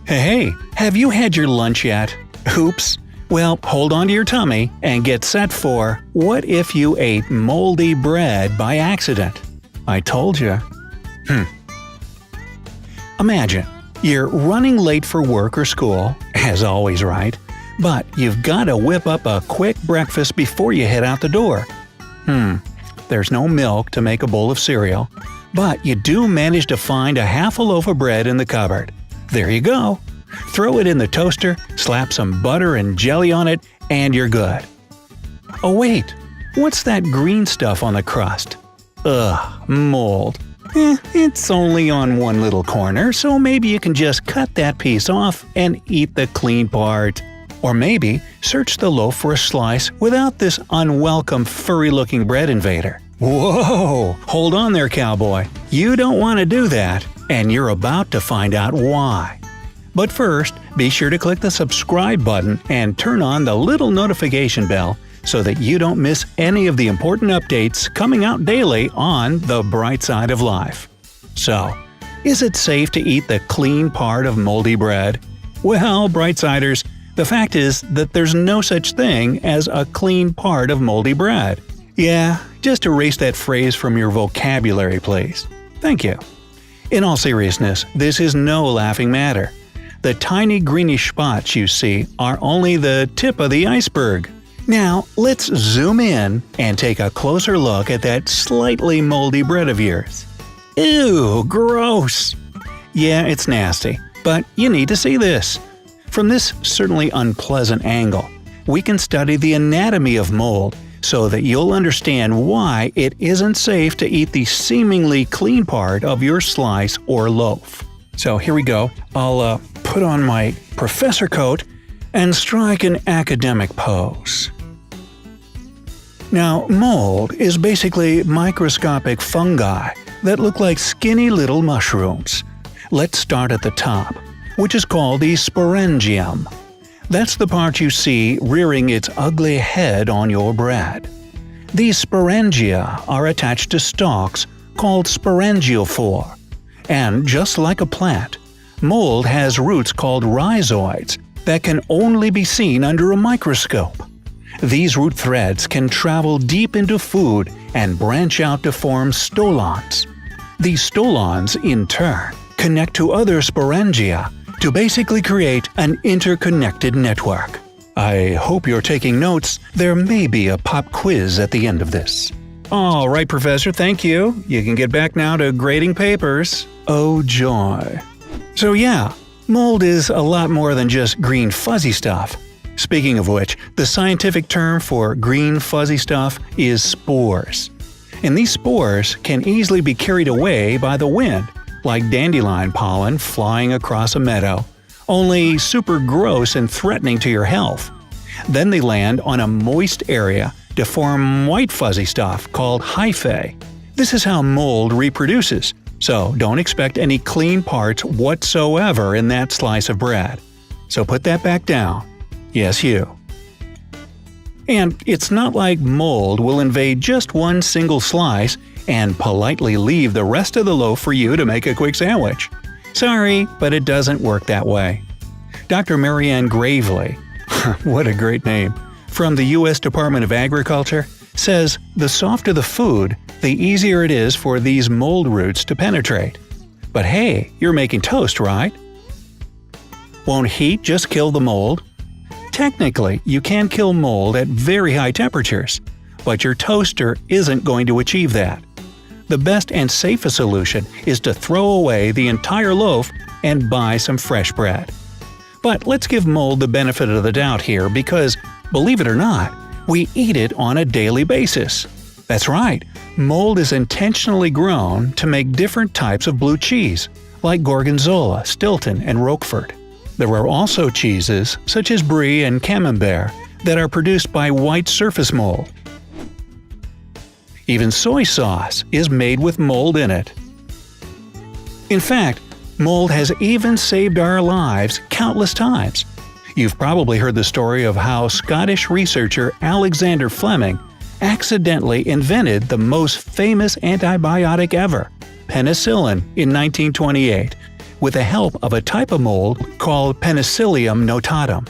Hey, have you had your lunch yet? Oops. Well, hold on to your tummy and get set for What If You Ate Moldy Bread by Accident? I told you. Imagine, you're running late for work or school, as always, right? But you've got to whip up a quick breakfast before you head out the door. There's no milk to make a bowl of cereal, but you do manage to find a half a loaf of bread in the cupboard. There you go. Throw it in the toaster, slap some butter and jelly on it, and you're good. Oh wait, what's that green stuff on the crust? Ugh, mold. It's only on one little corner, so maybe you can just cut that piece off and eat the clean part. Or maybe search the loaf for a slice without this unwelcome furry-looking bread invader. Whoa! Hold on there, cowboy. You don't want to do that, and you're about to find out why. But first, be sure to click the subscribe button and turn on the little notification bell so that you don't miss any of the important updates coming out daily on The Bright Side of Life. So, is it safe to eat the clean part of moldy bread? Well, Brightsiders, the fact is that there's no such thing as a clean part of moldy bread. Yeah, just erase that phrase from your vocabulary, please. Thank you. In all seriousness, this is no laughing matter. The tiny greenish spots you see are only the tip of the iceberg. Now, let's zoom in and take a closer look at that slightly moldy bread of yours. Ew, gross! Yeah, it's nasty, but you need to see this. From this certainly unpleasant angle, we can study the anatomy of mold so that you'll understand why it isn't safe to eat the seemingly clean part of your slice or loaf. So here we go. I'll put on my professor coat and strike an academic pose. Now, mold is basically microscopic fungi that look like skinny little mushrooms. Let's start at the top, which is called the sporangium. That's the part you see rearing its ugly head on your bread. These sporangia are attached to stalks called sporangiophore. And just like a plant, mold has roots called rhizoids that can only be seen under a microscope. These root threads can travel deep into food and branch out to form stolons. These stolons, in turn, connect to other sporangia to basically create an interconnected network. I hope you're taking notes. There may be a pop quiz at the end of this. All right, Professor, thank you. You can get back now to grading papers. Oh joy. So yeah, mold is a lot more than just green fuzzy stuff. Speaking of which, the scientific term for green fuzzy stuff is spores. And these spores can easily be carried away by the wind, like dandelion pollen flying across a meadow, only super gross and threatening to your health. Then they land on a moist area to form white fuzzy stuff called hyphae. This is how mold reproduces, so don't expect any clean parts whatsoever in that slice of bread. So put that back down. Yes, you. And it's not like mold will invade just one single slice and politely leave the rest of the loaf for you to make a quick sandwich. Sorry, but it doesn't work that way. Dr. Marianne Gravely, what a great name, from the U.S. Department of Agriculture, says the softer the food, the easier it is for these mold roots to penetrate. But hey, you're making toast, right? Won't heat just kill the mold? Technically, you can kill mold at very high temperatures, but your toaster isn't going to achieve that. The best and safest solution is to throw away the entire loaf and buy some fresh bread. But let's give mold the benefit of the doubt here because, believe it or not, we eat it on a daily basis. That's right, mold is intentionally grown to make different types of blue cheese, like Gorgonzola, Stilton, and Roquefort. There are also cheeses, such as Brie and Camembert, that are produced by white surface mold. Even soy sauce is made with mold in it. In fact, mold has even saved our lives countless times. You've probably heard the story of how Scottish researcher Alexander Fleming accidentally invented the most famous antibiotic ever, penicillin, in 1928, with the help of a type of mold called Penicillium notatum.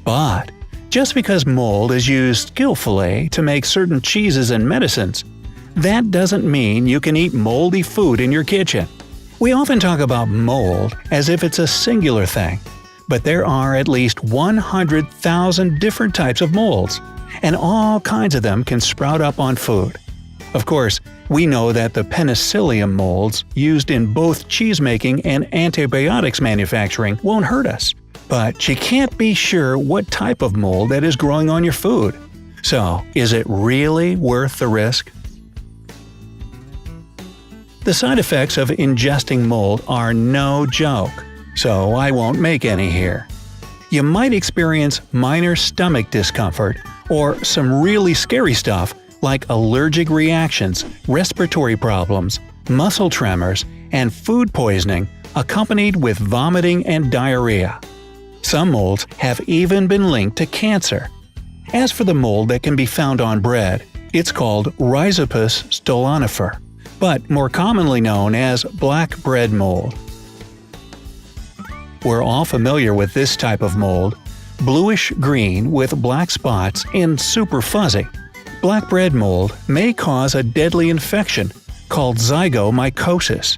But just because mold is used skillfully to make certain cheeses and medicines, that doesn't mean you can eat moldy food in your kitchen. We often talk about mold as if it's a singular thing, but there are at least 100,000 different types of molds, and all kinds of them can sprout up on food. Of course, we know that the penicillium molds used in both cheesemaking and antibiotics manufacturing won't hurt us, but you can't be sure what type of mold that is growing on your food. So, is it really worth the risk? The side effects of ingesting mold are no joke, so I won't make any here. You might experience minor stomach discomfort or some really scary stuff like allergic reactions, respiratory problems, muscle tremors, and food poisoning accompanied with vomiting and diarrhea. Some molds have even been linked to cancer. As for the mold that can be found on bread, it's called Rhizopus stolonifer, but more commonly known as black bread mold. We're all familiar with this type of mold, bluish-green with black spots and super fuzzy. Black bread mold may cause a deadly infection called zygomycosis.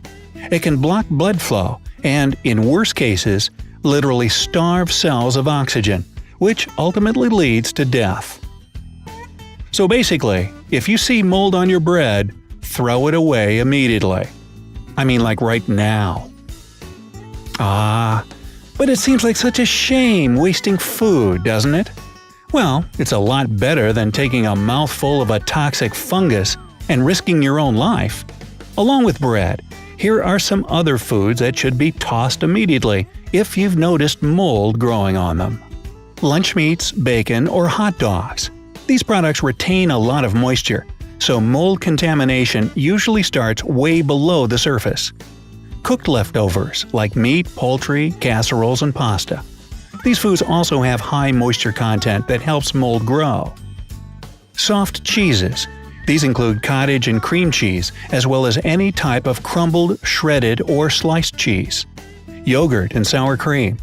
It can block blood flow and, in worst cases, literally starve cells of oxygen, which ultimately leads to death. So basically, if you see mold on your bread, throw it away immediately. I mean, like right now. But it seems like such a shame wasting food, doesn't it? Well, it's a lot better than taking a mouthful of a toxic fungus and risking your own life. Along with bread, here are some other foods that should be tossed immediately if you've noticed mold growing on them. Lunch meats, bacon, or hot dogs. These products retain a lot of moisture, so mold contamination usually starts way below the surface. Cooked leftovers like meat, poultry, casseroles, and pasta. These foods also have high moisture content that helps mold grow. Soft cheeses. These include cottage and cream cheese, as well as any type of crumbled, shredded, or sliced cheese. Yogurt and sour cream.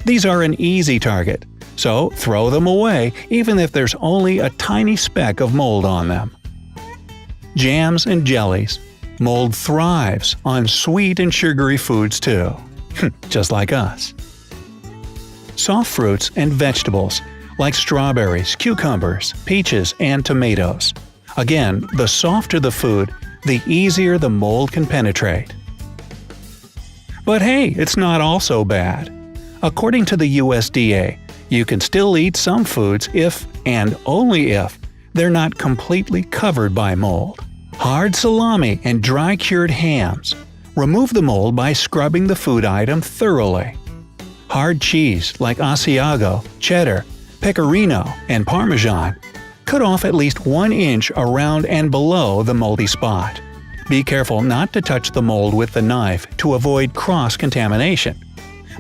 These are an easy target, so throw them away even if there's only a tiny speck of mold on them. Jams and jellies. Mold thrives on sweet and sugary foods too. Just like us. Soft fruits and vegetables, like strawberries, cucumbers, peaches, and tomatoes. Again, the softer the food, the easier the mold can penetrate. But hey, it's not all so bad. According to the USDA, you can still eat some foods if, and only if, they're not completely covered by mold. Hard salami and dry-cured hams. Remove the mold by scrubbing the food item thoroughly. Hard cheese like Asiago, cheddar, pecorino, and Parmesan. Cut off at least 1 inch around and below the moldy spot. Be careful not to touch the mold with the knife to avoid cross-contamination.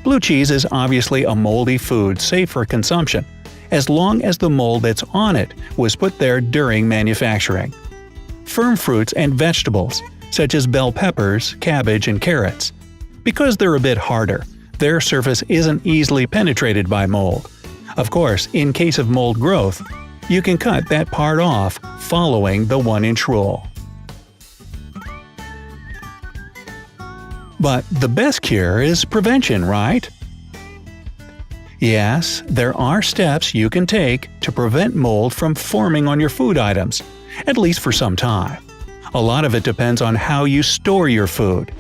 Blue cheese is obviously a moldy food safe for consumption, as long as the mold that's on it was put there during manufacturing. Firm fruits and vegetables, such as bell peppers, cabbage, and carrots. Because they're a bit harder, their surface isn't easily penetrated by mold. Of course, in case of mold growth, you can cut that part off following the 1-inch rule. But the best cure is prevention, right? Yes, there are steps you can take to prevent mold from forming on your food items, at least for some time. A lot of it depends on how you store your food.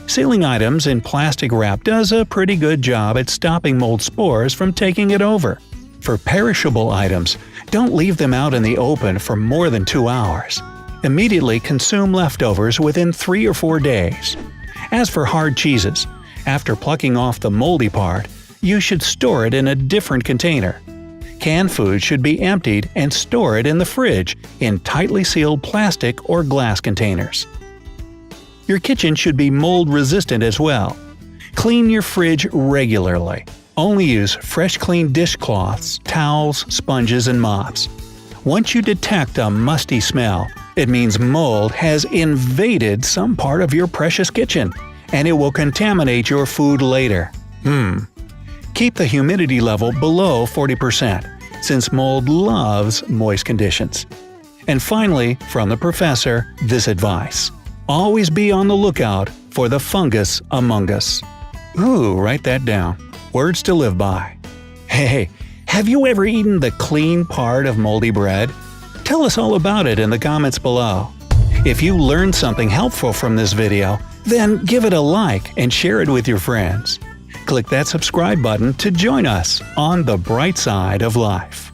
Sealing items in plastic wrap does a pretty good job at stopping mold spores from taking it over. For perishable items, don't leave them out in the open for more than 2 hours. Immediately consume leftovers within 3 or 4 days. As for hard cheeses, after plucking off the moldy part, you should store it in a different container. Canned food should be emptied and stored in the fridge in tightly sealed plastic or glass containers. Your kitchen should be mold-resistant as well. Clean your fridge regularly. Only use fresh clean dishcloths, towels, sponges, and mops. Once you detect a musty smell, It means mold has invaded some part of your precious kitchen, and it will contaminate your food later. Keep the humidity level below 40%, since mold loves moist conditions. And finally, from the professor, this advice: always be on the lookout for the fungus among us. Ooh, write that down. Words to live by. Hey, have you ever eaten the clean part of moldy bread? Tell us all about it in the comments below. If you learned something helpful from this video, then give it a like and share it with your friends. Click that subscribe button to join us on the bright side of life.